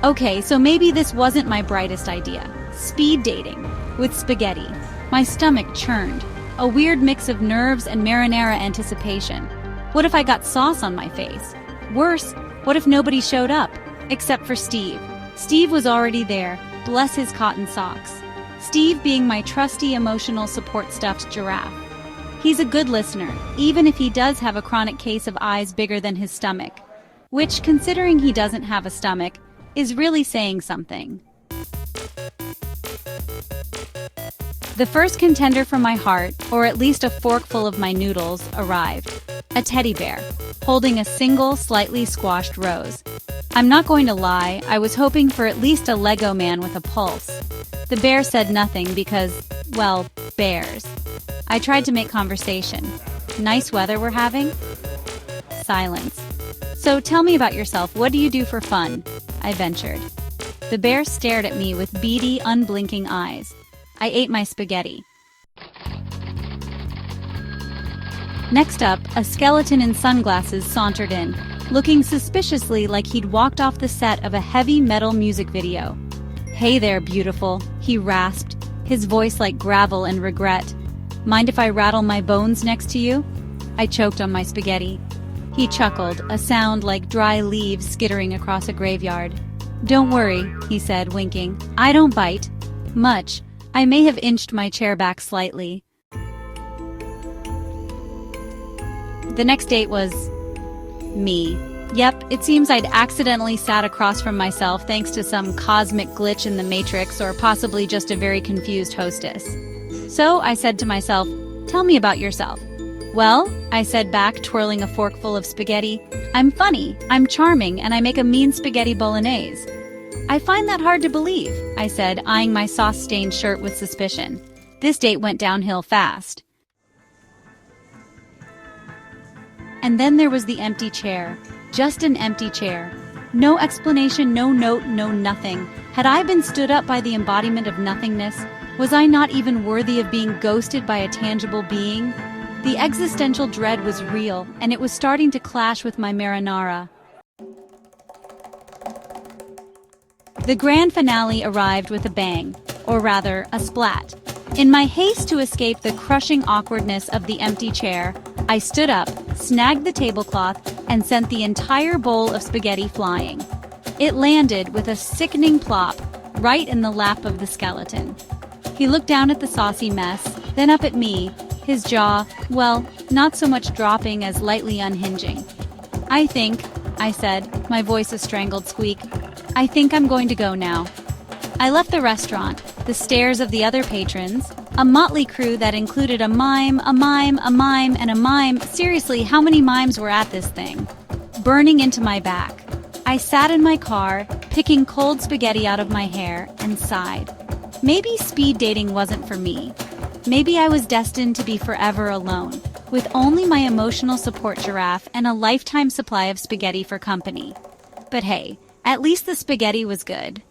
Okay, so maybe this wasn't my brightest idea. Speed dating with spaghetti. My stomach churned. A weird mix of nerves and marinara anticipation. What if I got sauce on my face? Worse, what if nobody showed up? Except for Steve. Steve was already there, bless his cotton socks. Steve being my trusty emotional support stuffed giraffe. He's a good listener, even if he does have a chronic case of eyes bigger than his stomach. Which, considering he doesn't have a stomach, is really saying something. The first contender for my heart, or at least a forkful of my noodles, arrived. A teddy bear, holding a single, slightly squashed rose. I'm not going to lie, I was hoping for at least a Lego man with a pulse. The bear said nothing because, well, bears. I tried to make conversation. Nice weather we're having? Silence. So tell me about yourself, what do you do for fun? I ventured. The bear stared at me with beady, unblinking eyes. I ate my spaghetti. Next up, a skeleton in sunglasses sauntered in, looking suspiciously like he'd walked off the set of a heavy metal music video. Hey there, beautiful, he rasped, his voice like gravel and regret. Mind if I rattle my bones next to you? I choked on my spaghetti. He chuckled, a sound like dry leaves skittering across a graveyard. Don't worry, he said, winking. I don't bite. Much. I may have inched my chair back slightly. The next date was me. Yep, it seems I'd accidentally sat across from myself thanks to some cosmic glitch in the Matrix or possibly just a very confused hostess. So I said to myself, tell me about yourself. Well, I said back, twirling a forkful of spaghetti, I'm funny, I'm charming, and I make a mean spaghetti bolognese. I find that hard to believe, I said, eyeing my sauce-stained shirt with suspicion. This date went downhill fast. And then there was the empty chair. Just an empty chair. No explanation, no note, no nothing. Had I been stood up by the embodiment of nothingness? Was I not even worthy of being ghosted by a tangible being? The existential dread was real, and it was starting to clash with my marinara. The grand finale arrived with a bang, or rather, a splat. In my haste to escape the crushing awkwardness of the empty chair, I stood up, snagged the tablecloth, and sent the entire bowl of spaghetti flying. It landed with a sickening plop, right in the lap of the skeleton. He looked down at the saucy mess, then up at me, his jaw, well, not so much dropping as lightly unhinging. I think, I said, my voice a strangled squeak, I think I'm going to go now. I left the restaurant, the stares of the other patrons, a motley crew that included a mime, and a mime. Seriously, how many mimes were at this thing? Burning into my back. I sat in my car, picking cold spaghetti out of my hair, and sighed. Maybe speed dating wasn't for me. Maybe I was destined to be forever alone, with only my emotional support giraffe and a lifetime supply of spaghetti for company. But hey, at least the spaghetti was good.